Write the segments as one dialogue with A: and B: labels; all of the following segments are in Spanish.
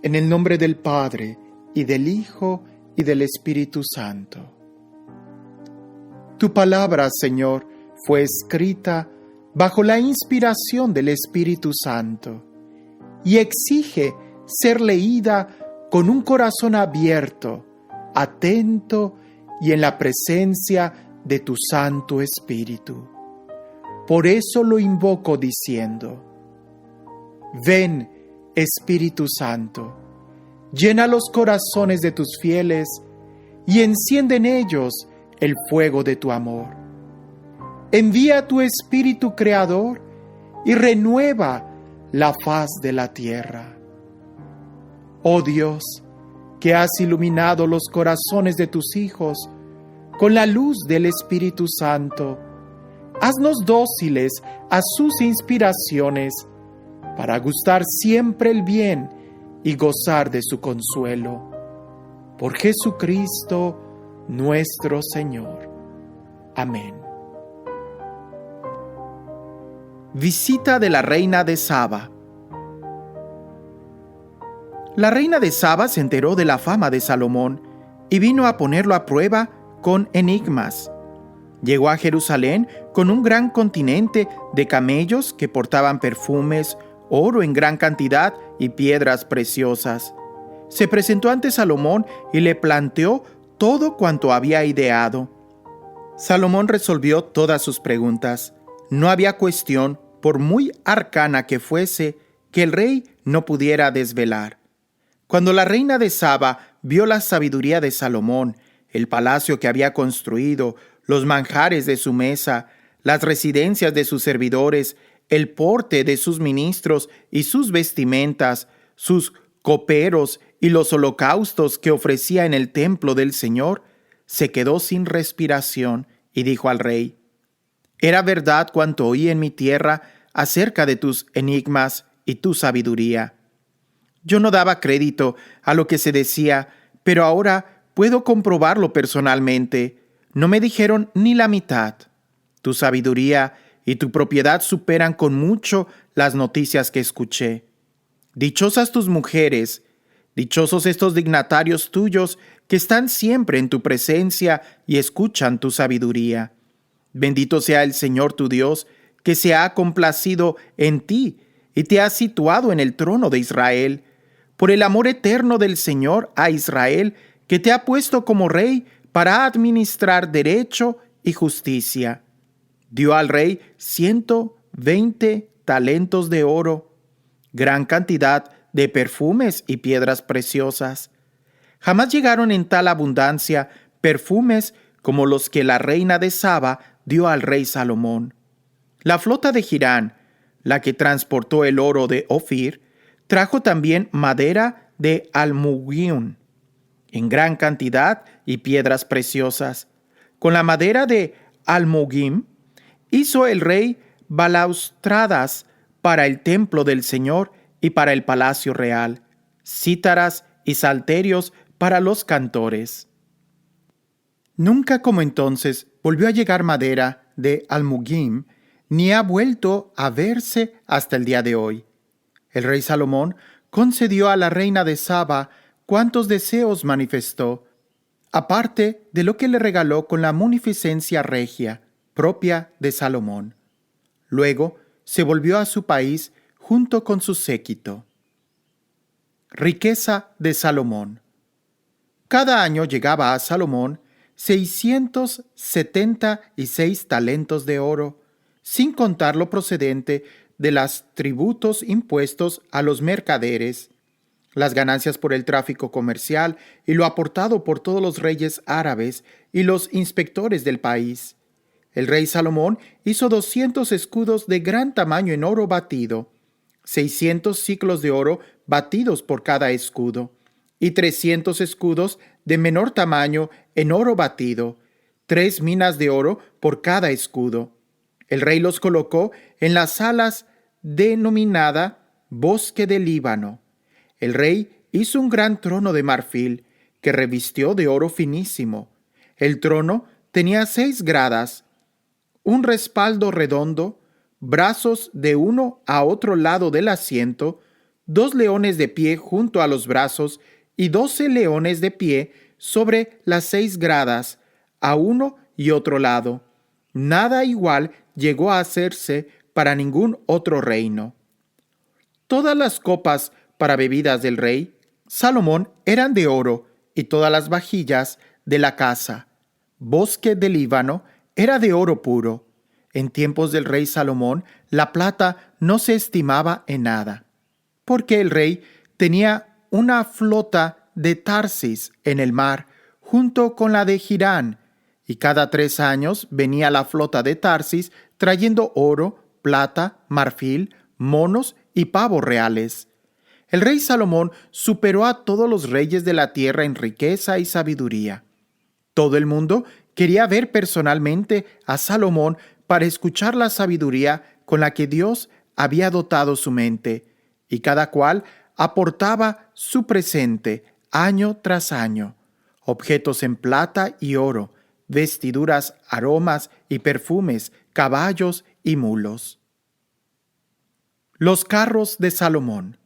A: En el nombre del Padre, y del Hijo, y del Espíritu Santo. Tu palabra, Señor, fue escrita bajo la inspiración del Espíritu Santo y exige ser leída con un corazón abierto, atento y en la presencia de tu Santo Espíritu. Por eso lo invoco diciendo: ven, Espíritu Santo, llena los corazones de tus fieles y enciende en ellos el fuego de tu amor. Envía tu Espíritu Creador y renueva la faz de la tierra. Oh Dios, que has iluminado los corazones de tus hijos con la luz del Espíritu Santo, haznos dóciles a sus inspiraciones para gustar siempre el bien y gozar de su consuelo. Por Jesucristo nuestro Señor. Amén. Visita de la reina de Saba. La reina de Saba se enteró de la fama de Salomón y vino a ponerlo a prueba con enigmas. Llegó a Jerusalén con un gran continente de camellos que portaban perfumes, oro en gran cantidad y piedras preciosas. Se presentó ante Salomón y le planteó todo cuanto había ideado. Salomón resolvió todas sus preguntas. No había cuestión, por muy arcana que fuese, que el rey no pudiera desvelar. Cuando la reina de Saba vio la sabiduría de Salomón, el palacio que había construido, los manjares de su mesa, las residencias de sus servidores, el porte de sus ministros y sus vestimentas, sus coperos y los holocaustos que ofrecía en el templo del Señor, se quedó sin respiración y dijo al rey: «Era verdad cuanto oí en mi tierra acerca de tus enigmas y tu sabiduría. Yo no daba crédito a lo que se decía, pero ahora puedo comprobarlo personalmente. No me dijeron ni la mitad. Tu sabiduría y tu propiedad superan con mucho las noticias que escuché. Dichosas tus mujeres, dichosos estos dignatarios tuyos que están siempre en tu presencia y escuchan tu sabiduría. Bendito sea el Señor tu Dios, que se ha complacido en ti y te ha situado en el trono de Israel, por el amor eterno del Señor a Israel, que te ha puesto como rey para administrar derecho y justicia». Dio al rey 120 talentos de oro, gran cantidad de perfumes y piedras preciosas. Jamás llegaron en tal abundancia perfumes como los que la reina de Saba dio al rey Salomón. La flota de Hirán, la que transportó el oro de Ofir, trajo también madera de Almugim en gran cantidad y piedras preciosas. Con la madera de Almugim hizo el rey balaustradas para el templo del Señor y para el palacio real, cítaras y salterios para los cantores. Nunca como entonces volvió a llegar madera de Almugim, ni ha vuelto a verse hasta el día de hoy. El rey Salomón concedió a la reina de Saba cuantos deseos manifestó, aparte de lo que le regaló con la munificencia regia propia de Salomón. Luego se volvió a su país junto con su séquito. Riqueza de Salomón. Cada año llegaba a Salomón 676 talentos de oro, sin contar lo procedente de los tributos impuestos a los mercaderes, las ganancias por el tráfico comercial y lo aportado por todos los reyes árabes y los inspectores del país. El rey Salomón hizo 200 escudos de gran tamaño en oro batido, 600 siclos de oro batidos por cada escudo, y 300 escudos de menor tamaño en oro batido, 3 minas de oro por cada escudo. El rey los colocó en las salas denominada Bosque del Líbano. El rey hizo un gran trono de marfil que revistió de oro finísimo. El trono tenía 6 gradas, un respaldo redondo, brazos de uno a otro lado del asiento, 2 leones de pie junto a los brazos y 12 leones de pie sobre las 6 gradas, a uno y otro lado. Nada igual llegó a hacerse para ningún otro reino. Todas las copas para bebidas del rey Salomón eran de oro, y todas las vajillas de la casa. Bosque del Líbano era de oro puro. En tiempos del rey Salomón, la plata no se estimaba en nada, porque el rey tenía una flota de Tarsis en el mar, junto con la de Girán, y cada 3 años venía la flota de Tarsis trayendo oro, plata, marfil, monos y pavos reales. El rey Salomón superó a todos los reyes de la tierra en riqueza y sabiduría. Todo el mundo quería ver personalmente a Salomón para escuchar la sabiduría con la que Dios había dotado su mente, y cada cual aportaba su presente año tras año: objetos en plata y oro, vestiduras, aromas y perfumes, caballos y mulos. Los carros de Salomón.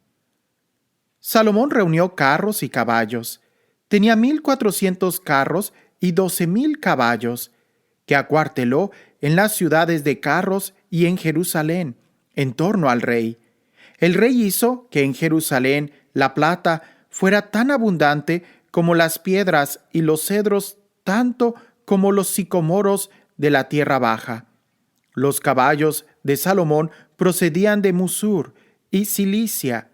A: Salomón reunió carros y caballos. Tenía 1,400 carros y 12,000 caballos, que acuarteló en las ciudades de carros y en Jerusalén, en torno al rey. El rey hizo que en Jerusalén la plata fuera tan abundante como las piedras, y los cedros tanto como los sicomoros de la tierra baja. Los caballos de Salomón procedían de Musur y Cilicia.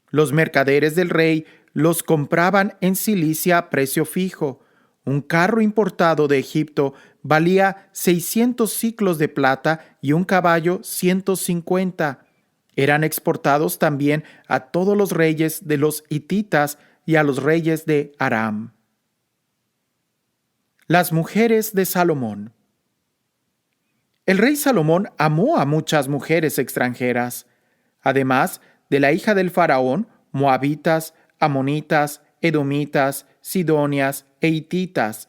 A: Los mercaderes del rey los compraban en Cilicia a precio fijo. Un carro importado de Egipto valía 600 siclos de plata y un caballo 150. Eran exportados también a todos los reyes de los hititas y a los reyes de Aram. Las mujeres de Salomón. El rey Salomón amó a muchas mujeres extranjeras, además de la hija del faraón, moabitas, amonitas, edomitas, sidonias e hititas.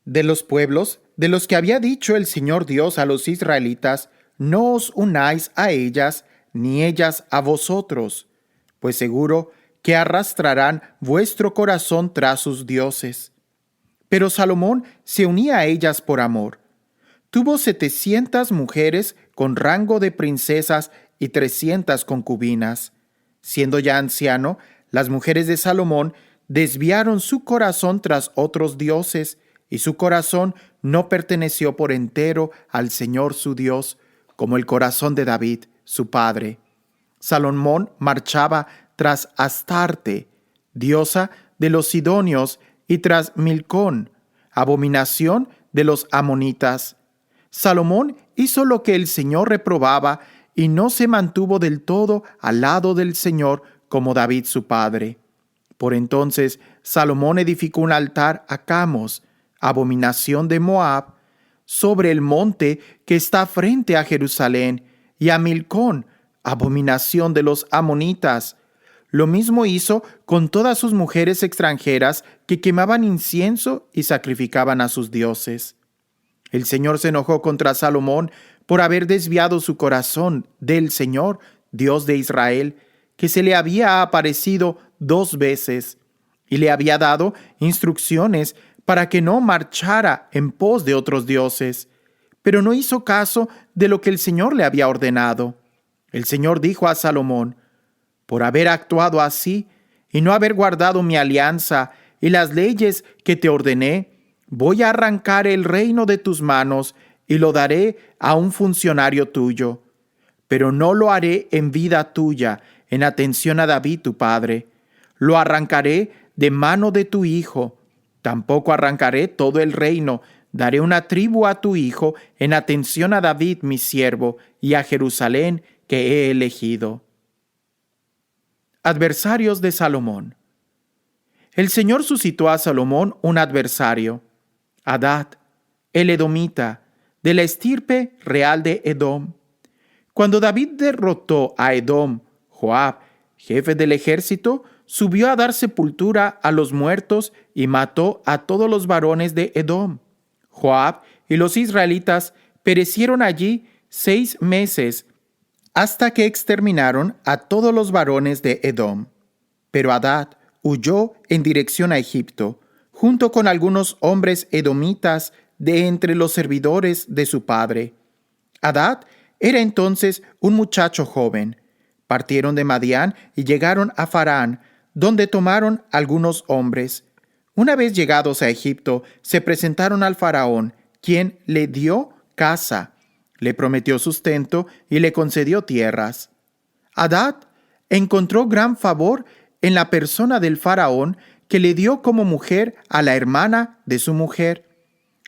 A: De los pueblos de los que había dicho el Señor Dios a los israelitas: no os unáis a ellas, ni ellas a vosotros, pues seguro que arrastrarán vuestro corazón tras sus dioses. Pero Salomón se unía a ellas por amor. Tuvo 700 mujeres con rango de princesas y 300 concubinas. Siendo ya anciano, las mujeres de Salomón desviaron su corazón tras otros dioses, y su corazón no perteneció por entero al Señor su Dios, como el corazón de David, su padre. Salomón marchaba tras Astarte, diosa de los sidonios, y tras Milcón, abominación de los amonitas. Salomón hizo lo que el Señor reprobaba, y no se mantuvo del todo al lado del Señor como David su padre. Por entonces Salomón edificó un altar a Camos, abominación de Moab, sobre el monte que está frente a Jerusalén, y a Milcón, abominación de los amonitas. Lo mismo hizo con todas sus mujeres extranjeras que quemaban incienso y sacrificaban a sus dioses. El Señor se enojó contra Salomón por haber desviado su corazón del Señor, Dios de Israel, que se le había aparecido 2 veces, y le había dado instrucciones para que no marchara en pos de otros dioses, pero no hizo caso de lo que el Señor le había ordenado. El Señor dijo a Salomón: por haber actuado así y no haber guardado mi alianza y las leyes que te ordené, voy a arrancar el reino de tus manos y lo daré a un funcionario tuyo. Pero no lo haré en vida tuya, en atención a David tu padre. Lo arrancaré de mano de tu hijo. Tampoco arrancaré todo el reino. Daré una tribu a tu hijo, en atención a David mi siervo, y a Jerusalén que he elegido. Adversarios de Salomón. El Señor suscitó a Salomón un adversario, Hadad, el edomita, de la estirpe real de Edom. Cuando David derrotó a Edom, Joab, jefe del ejército, subió a dar sepultura a los muertos y mató a todos los varones de Edom. Joab y los israelitas perecieron allí 6 meses, hasta que exterminaron a todos los varones de Edom. Pero Hadad huyó en dirección a Egipto, junto con algunos hombres edomitas de entre los servidores de su padre. Hadad era entonces un muchacho joven. Partieron de Madián y llegaron a Farán, donde tomaron algunos hombres. Una vez llegados a Egipto, se presentaron al faraón, quien le dio casa, le prometió sustento y le concedió tierras. Hadad encontró gran favor en la persona del faraón, que le dio como mujer a la hermana de su mujer,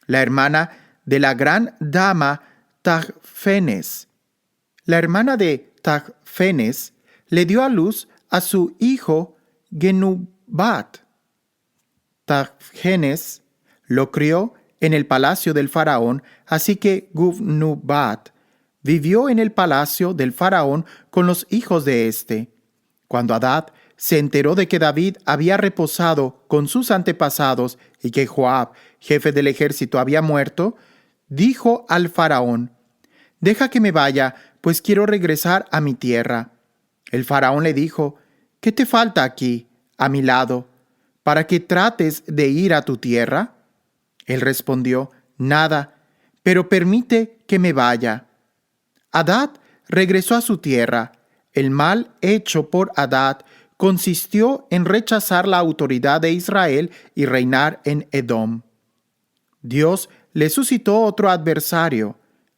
A: la hermana de la gran dama Tahfenes. La hermana de Tahfenes le dio a luz a su hijo Genubat. Tahfenes lo crió en el palacio del faraón, así que Genubat vivió en el palacio del faraón con los hijos de éste. Cuando Hadad se enteró de que David había reposado con sus antepasados y que Joab, jefe del ejército, había muerto, dijo al faraón: «Deja que me vaya, pues quiero regresar a mi tierra». El faraón le dijo: «¿Qué te falta aquí, a mi lado, para que trates de ir a tu tierra?» Él respondió: «Nada, pero permite que me vaya». Hadad regresó a su tierra. El mal hecho por Hadad consistió en rechazar la autoridad de Israel y reinar en Edom. Dios le suscitó otro adversario,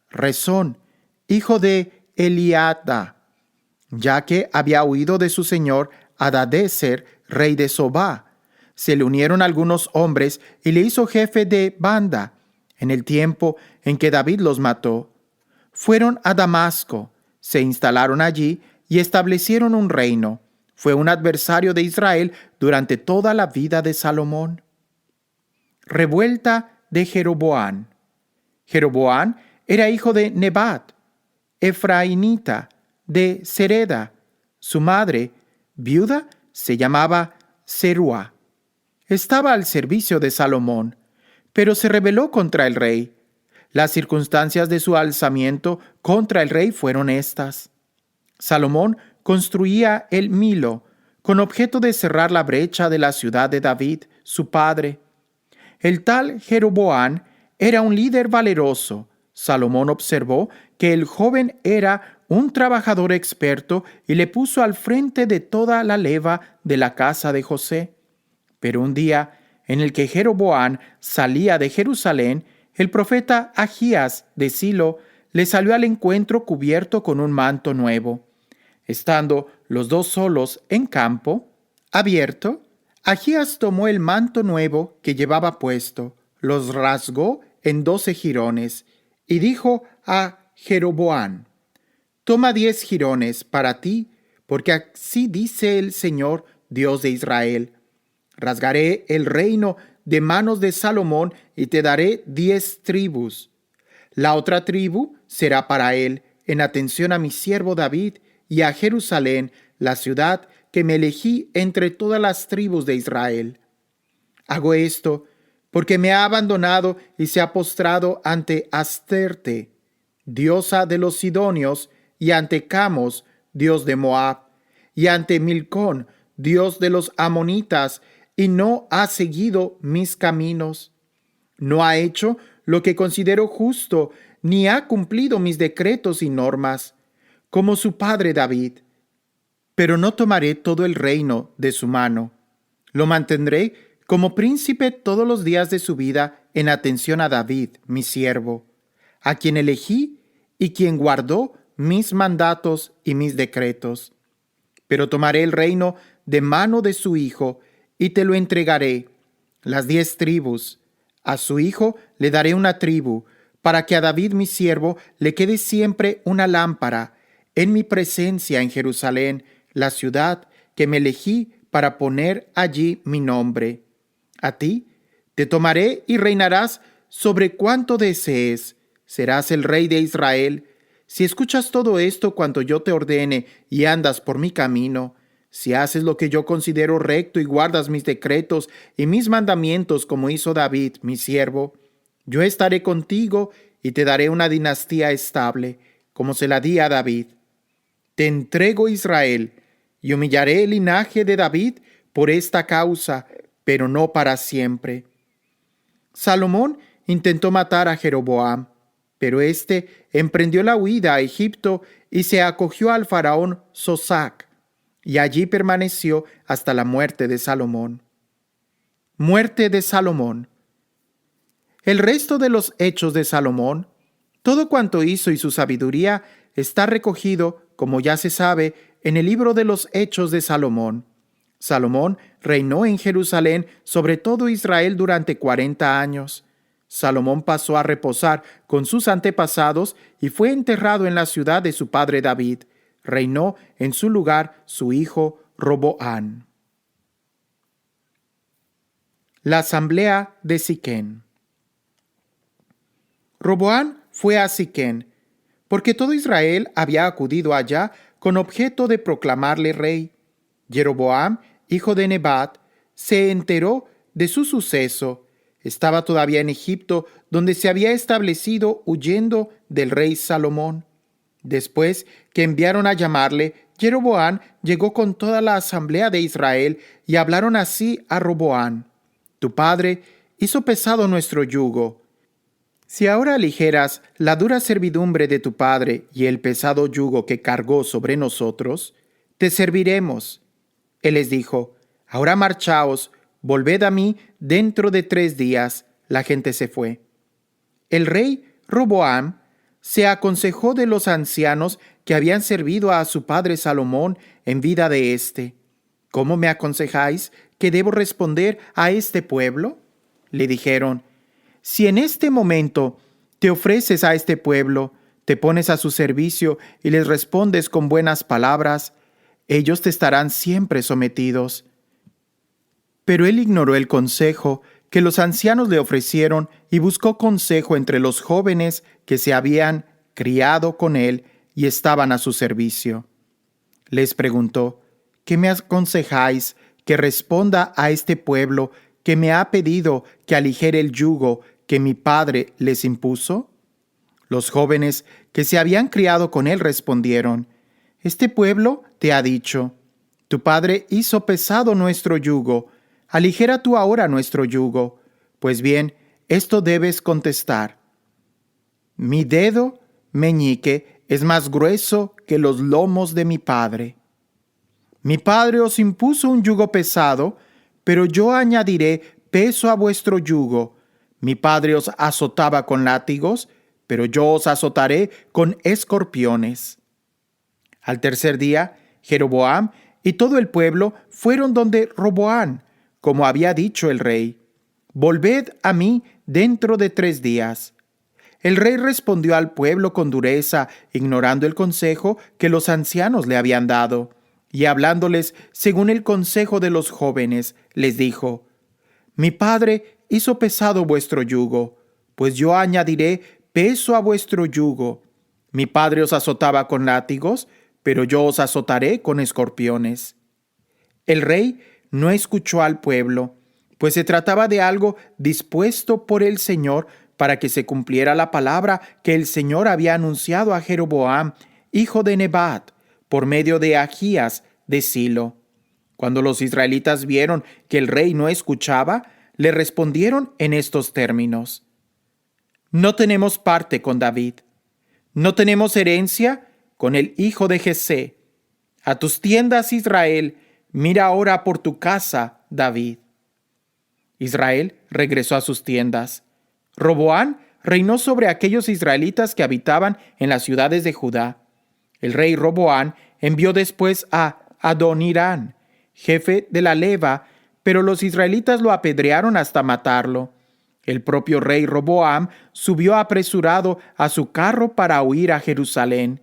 A: Rezón, hijo de Eliada, ya que había huido de su señor Hadadezer, rey de Sobá. Se le unieron algunos hombres y le hizo jefe de banda en el tiempo en que David los mató. Fueron a Damasco, se instalaron allí y establecieron un reino. Fue un adversario de Israel durante toda la vida de Salomón. Revuelta de Jeroboam. Jeroboam era hijo de Nebat, efrainita, de Sereda. Su madre, viuda, se llamaba Serua. Estaba al servicio de Salomón, pero se rebeló contra el rey. Las circunstancias de su alzamiento contra el rey fueron estas. Salomón construía el Milo con objeto de cerrar la brecha de la ciudad de David, su padre. El tal Jeroboam era un líder valeroso. Salomón observó que el joven era un trabajador experto y le puso al frente de toda la leva de la casa de José. Pero un día en el que Jeroboam salía de Jerusalén, el profeta Ahías de Silo le salió al encuentro cubierto con un manto nuevo. Estando los dos solos en campo abierto, Ahías tomó el manto nuevo que llevaba puesto, los rasgó en 12 jirones y dijo a Jeroboam: «Toma 10 jirones para ti, porque así dice el Señor, Dios de Israel: rasgaré el reino de manos de Salomón y te daré 10 tribus. La otra tribu será para él, en atención a mi siervo David y a Jerusalén, la ciudad que me elegí entre todas las tribus de Israel. Hago esto porque me ha abandonado y se ha postrado ante Asterte, diosa de los sidonios, y ante Camos, dios de Moab, y ante Milcón, dios de los amonitas, y no ha seguido mis caminos. No ha hecho lo que considero justo, ni ha cumplido mis decretos y normas, como su padre David. Pero no tomaré todo el reino de su mano. Lo mantendré como príncipe todos los días de su vida en atención a David, mi siervo, a quien elegí y quien guardó mis mandatos y mis decretos. Pero tomaré el reino de mano de su hijo y te lo entregaré, las 10 tribus. A su hijo le daré una tribu, para que a David mi siervo le quede siempre una lámpara en mi presencia en Jerusalén, la ciudad que me elegí para poner allí mi nombre. A ti te tomaré y reinarás sobre cuanto desees. Serás el rey de Israel. Si escuchas todo esto cuanto yo te ordene y andas por mi camino, si haces lo que yo considero recto y guardas mis decretos y mis mandamientos como hizo David, mi siervo, yo estaré contigo y te daré una dinastía estable, como se la di a David. Te entrego Israel, y humillaré el linaje de David por esta causa, pero no para siempre. Salomón intentó matar a Jeroboam, pero éste emprendió la huida a Egipto y se acogió al faraón Sosac, y allí permaneció hasta la muerte de Salomón. Muerte de Salomón. El resto de los hechos de Salomón, todo cuanto hizo y su sabiduría, está recogido, como ya se sabe, en el libro de los Hechos de Salomón. Salomón reinó en Jerusalén sobre todo Israel durante 40 años. Salomón pasó a reposar con sus antepasados y fue enterrado en la ciudad de su padre David. Reinó en su lugar su hijo Roboam. La asamblea de Siquén. Roboam fue a Siquén, porque todo Israel había acudido allá con objeto de proclamarle rey. Jeroboam, hijo de Nebat, se enteró de su suceso. Estaba todavía en Egipto, donde se había establecido huyendo del rey Salomón. Después que enviaron a llamarle, Jeroboam llegó con toda la asamblea de Israel y hablaron así a Roboam: Tu padre hizo pesado nuestro yugo. Si ahora aligeras la dura servidumbre de tu padre y el pesado yugo que cargó sobre nosotros, te serviremos. Él les dijo: Ahora marchaos, volved a mí dentro de 3 días. La gente se fue. El rey Roboam se aconsejó de los ancianos que habían servido a su padre Salomón en vida de éste. ¿Cómo me aconsejáis que debo responder a este pueblo? Le dijeron: Si en este momento te ofreces a este pueblo, te pones a su servicio y les respondes con buenas palabras, ellos te estarán siempre sometidos. Pero él ignoró el consejo que los ancianos le ofrecieron y buscó consejo entre los jóvenes que se habían criado con él y estaban a su servicio. Les preguntó: ¿Qué me aconsejáis que responda a este pueblo que me ha pedido que aligere el yugo que mi padre les impuso? Los jóvenes que se habían criado con él respondieron: Este pueblo te ha dicho: Tu padre hizo pesado nuestro yugo, aligera tú ahora nuestro yugo. Pues bien, esto debes contestar: Mi dedo meñique es más grueso que los lomos de mi padre. Mi padre os impuso un yugo pesado, pero yo añadiré peso a vuestro yugo. Mi padre os azotaba con látigos, pero yo os azotaré con escorpiones. Al tercer día, Jeroboam y todo el pueblo fueron donde Roboam, como había dicho el rey: Volved a mí dentro de 3 días. El rey respondió al pueblo con dureza, ignorando el consejo que los ancianos le habían dado, y hablándoles según el consejo de los jóvenes, les dijo: Mi padre hizo pesado vuestro yugo, pues yo añadiré peso a vuestro yugo. Mi padre os azotaba con látigos, pero yo os azotaré con escorpiones. El rey no escuchó al pueblo, pues se trataba de algo dispuesto por el Señor para que se cumpliera la palabra que el Señor había anunciado a Jeroboam, hijo de Nebat, por medio de Ahías de Silo. Cuando los israelitas vieron que el rey no escuchaba, le respondieron en estos términos: No tenemos parte con David, no tenemos herencia con el hijo de Jesé. A tus tiendas, Israel, mira ahora por tu casa, David. Israel regresó a sus tiendas. Roboam reinó sobre aquellos israelitas que habitaban en las ciudades de Judá. El rey Roboam envió después a Adonirán, jefe de la leva, pero los israelitas lo apedrearon hasta matarlo. El propio rey Roboam subió apresurado a su carro para huir a Jerusalén.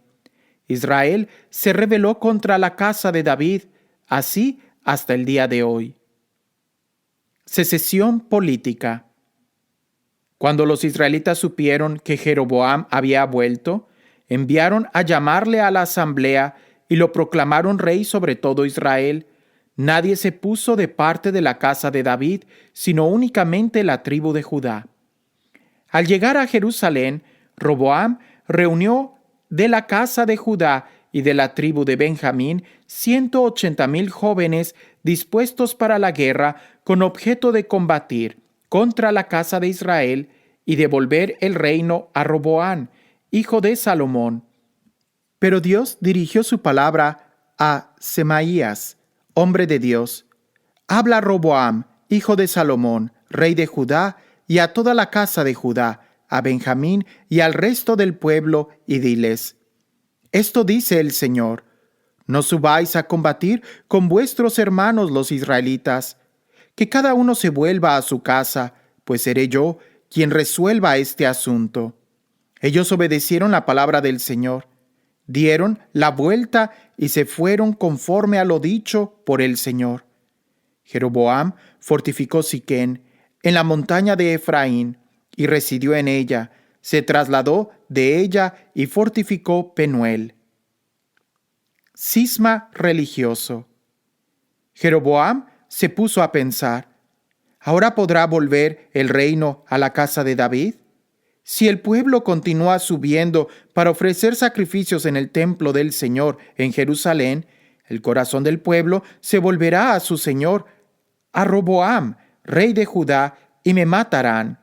A: Israel se rebeló contra la casa de David, así hasta el día de hoy. Secesión política. Cuando los israelitas supieron que Jeroboam había vuelto, enviaron a llamarle a la asamblea y lo proclamaron rey sobre todo Israel. Nadie se puso de parte de la casa de David, sino únicamente la tribu de Judá. Al llegar a Jerusalén, Roboam reunió de la casa de Judá y de la tribu de Benjamín 180,000 jóvenes dispuestos para la guerra con objeto de combatir contra la casa de Israel y devolver el reino a Roboam, hijo de Salomón. Pero Dios dirigió su palabra a Semaías, hombre de Dios. Habla a Roboam, hijo de Salomón, rey de Judá, y a toda la casa de Judá, a Benjamín y al resto del pueblo, y diles: Esto dice el Señor: No subáis a combatir con vuestros hermanos los israelitas, que cada uno se vuelva a su casa, pues seré yo quien resuelva este asunto. Ellos obedecieron la palabra del Señor, dieron la vuelta y se fueron conforme a lo dicho por el Señor. Jeroboam fortificó Siquén, en la montaña de Efraín, y residió en ella. Se trasladó de ella y fortificó Penuel. Cisma religioso. Jeroboam se puso a pensar: ¿ahora podrá volver el reino a la casa de David? Si el pueblo continúa subiendo para ofrecer sacrificios en el templo del Señor en Jerusalén, el corazón del pueblo se volverá a su señor, a Roboam, rey de Judá, y me matarán.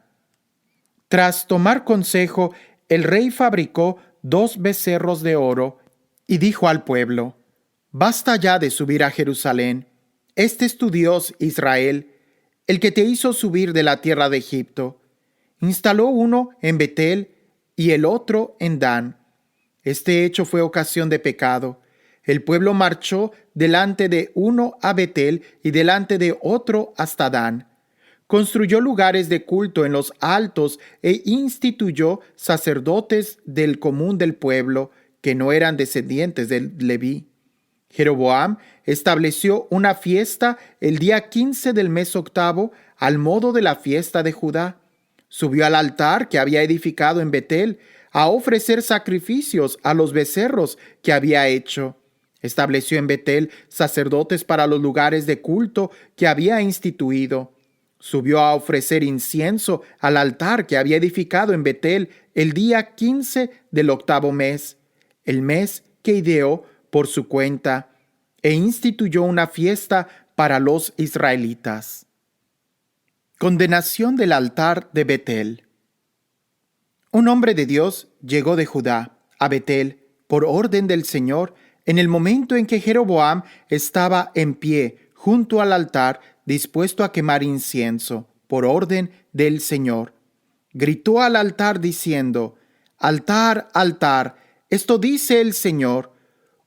A: Tras tomar consejo, el rey fabricó 2 becerros de oro y dijo al pueblo: Basta ya de subir a Jerusalén. Este es tu Dios, Israel, el que te hizo subir de la tierra de Egipto. Instaló uno en Betel y el otro en Dan. Este hecho fue ocasión de pecado. El pueblo marchó delante de uno a Betel y delante de otro hasta Dan. Construyó lugares de culto en los altos e instituyó sacerdotes del común del pueblo, que no eran descendientes de Leví. Jeroboam estableció una fiesta el día 15 del mes octavo, al modo de la fiesta de Judá. Subió al altar que había edificado en Betel a ofrecer sacrificios a los becerros que había hecho. Estableció en Betel sacerdotes para los lugares de culto que había instituido. Subió a ofrecer incienso al altar que había edificado en Betel el día 15 del octavo mes, el mes que ideó por su cuenta, e instituyó una fiesta para los israelitas. Condenación del altar de Betel. Un hombre de Dios llegó de Judá a Betel por orden del Señor en el momento en que Jeroboam estaba en pie junto al altar, dispuesto a quemar incienso por orden del Señor. Gritó al altar diciendo: Altar, altar, esto dice el Señor: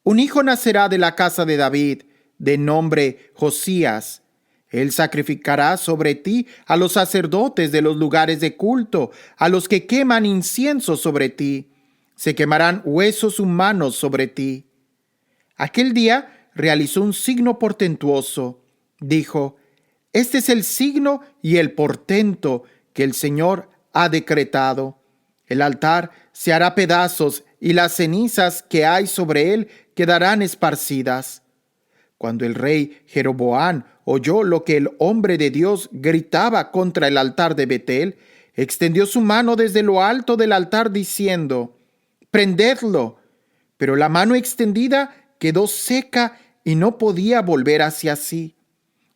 A: un hijo nacerá de la casa de David, de nombre Josías. Él sacrificará sobre ti a los sacerdotes de los lugares de culto, a los que queman incienso sobre ti. Se quemarán huesos humanos sobre ti. Aquel día realizó un signo portentuoso. Dijo: Este es el signo y el portento que el Señor ha decretado. El altar se hará pedazos y las cenizas que hay sobre él quedarán esparcidas. Cuando el rey Jeroboam oyó lo que el hombre de Dios gritaba contra el altar de Betel, extendió su mano desde lo alto del altar diciendo: «Prendedlo». Pero la mano extendida quedó seca y no podía volver hacia sí.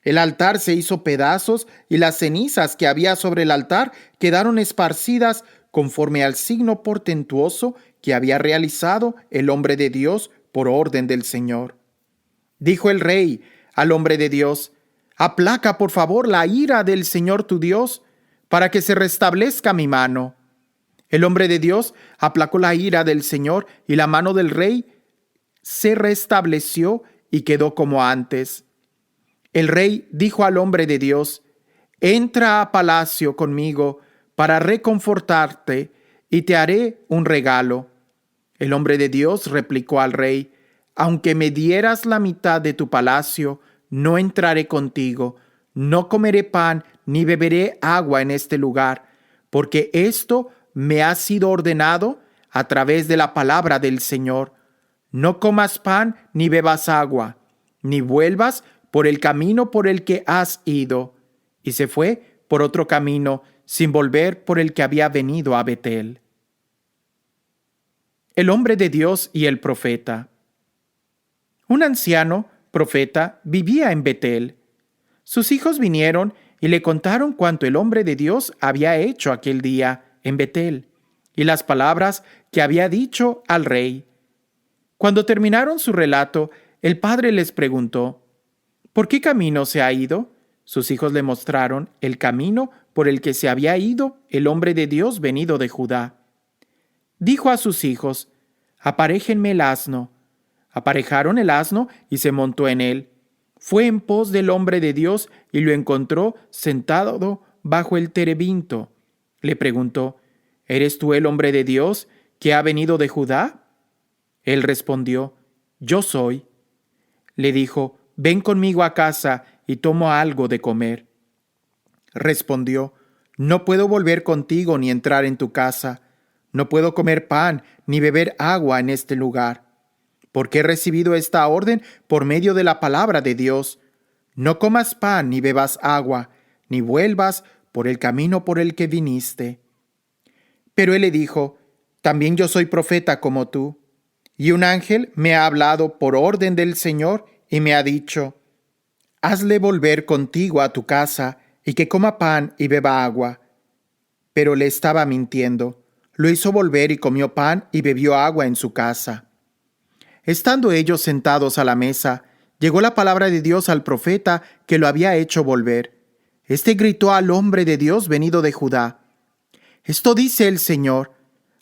A: El altar se hizo pedazos y las cenizas que había sobre el altar quedaron esparcidas conforme al signo portentuoso que había realizado el hombre de Dios por orden del Señor. Dijo el rey al hombre de Dios: «Aplaca, por favor, la ira del Señor tu Dios, para que se restablezca mi mano». El hombre de Dios aplacó la ira del Señor y la mano del rey se restableció y quedó como antes. El rey dijo al hombre de Dios: «Entra a palacio conmigo para reconfortarte y te haré un regalo». El hombre de Dios replicó al rey: «Aunque me dieras la mitad de tu palacio, no entraré contigo, no comeré pan ni beberé agua en este lugar, porque esto me ha sido ordenado a través de la palabra del Señor. No comas pan ni bebas agua, ni vuelvas por el camino por el que has ido». Y se fue por otro camino, sin volver por el que había venido a Betel. El hombre de Dios y el profeta. Un anciano, profeta, vivía en Betel. Sus hijos vinieron y le contaron cuanto el hombre de Dios había hecho aquel día en Betel, y las palabras que había dicho al rey. Cuando terminaron su relato, el padre les preguntó: ¿por qué camino se ha ido? Sus hijos le mostraron el camino por el que se había ido el hombre de Dios venido de Judá. Dijo a sus hijos: aparéjenme el asno. Aparejaron el asno y se montó en él. Fue en pos del hombre de Dios y lo encontró sentado bajo el terebinto. Le preguntó: ¿eres tú el hombre de Dios que ha venido de Judá? Él respondió: yo soy. Le dijo: ven conmigo a casa y toma algo de comer. Respondió: no puedo volver contigo ni entrar en tu casa. No puedo comer pan ni beber agua en este lugar, porque he recibido esta orden por medio de la palabra de Dios. No comas pan ni bebas agua, ni vuelvas por el camino por el que viniste. Pero él le dijo: también yo soy profeta como tú. Y un ángel me ha hablado por orden del Señor y me ha dicho: hazle volver contigo a tu casa y que coma pan y beba agua. Pero le estaba mintiendo. Lo hizo volver y comió pan y bebió agua en su casa. Estando ellos sentados a la mesa, llegó la palabra de Dios al profeta que lo había hecho volver. Este gritó al hombre de Dios venido de Judá: esto dice el Señor: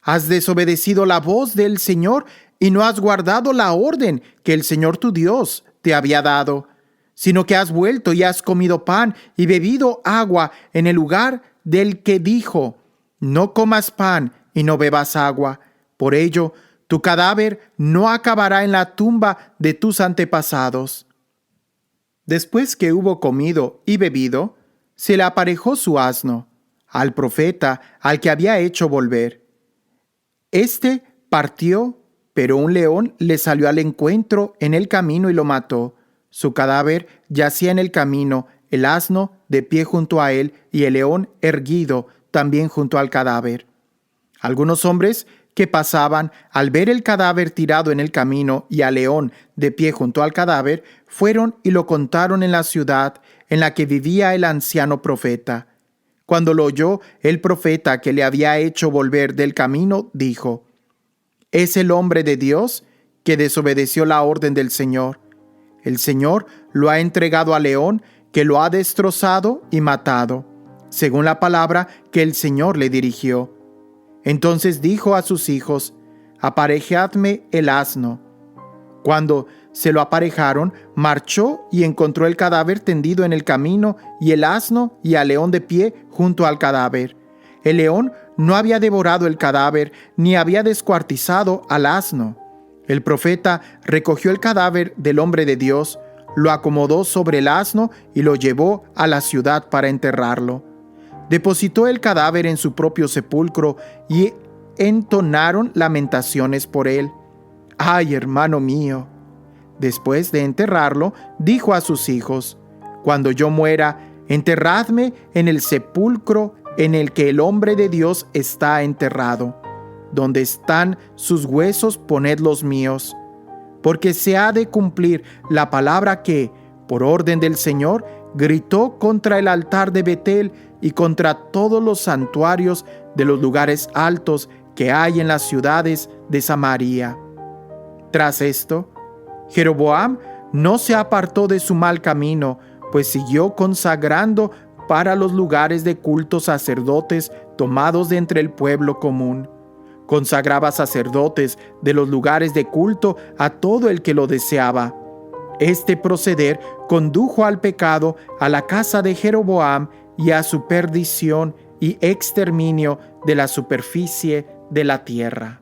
A: has desobedecido la voz del Señor y no has guardado la orden que el Señor tu Dios te había dado, sino que has vuelto y has comido pan y bebido agua en el lugar del que dijo: no comas pan y no bebas agua. Por ello, tu cadáver no acabará en la tumba de tus antepasados. Después que hubo comido y bebido, se le aparejó su asno al profeta al que había hecho volver. Este partió, pero un león le salió al encuentro en el camino y lo mató. Su cadáver yacía en el camino, el asno de pie junto a él y el león erguido también junto al cadáver. Algunos hombres que pasaban, al ver el cadáver tirado en el camino y al león de pie junto al cadáver, fueron y lo contaron en la ciudad en la que vivía el anciano profeta. Cuando lo oyó el profeta que le había hecho volver del camino, dijo: es el hombre de Dios que desobedeció la orden del Señor. El Señor lo ha entregado al león, que lo ha destrozado y matado, según la palabra que el Señor le dirigió. Entonces dijo a sus hijos: aparejadme el asno. Cuando se lo aparejaron, marchó y encontró el cadáver tendido en el camino y el asno y al león de pie junto al cadáver. El león no había devorado el cadáver ni había descuartizado al asno. El profeta recogió el cadáver del hombre de Dios, lo acomodó sobre el asno y lo llevó a la ciudad para enterrarlo. Depositó el cadáver en su propio sepulcro y entonaron lamentaciones por él. ¡Ay, hermano mío! Después de enterrarlo, dijo a sus hijos: cuando yo muera, enterradme en el sepulcro en el que el hombre de Dios está enterrado. Donde están sus huesos, poned los míos. Porque se ha de cumplir la palabra que, por orden del Señor, gritó contra el altar de Betel y contra todos los santuarios de los lugares altos que hay en las ciudades de Samaria. Tras esto, Jeroboam no se apartó de su mal camino, pues siguió consagrando para los lugares de culto sacerdotes tomados de entre el pueblo común. Consagraba sacerdotes de los lugares de culto a todo el que lo deseaba. Este proceder condujo al pecado a la casa de Jeroboam y a su perdición y exterminio de la superficie de la tierra.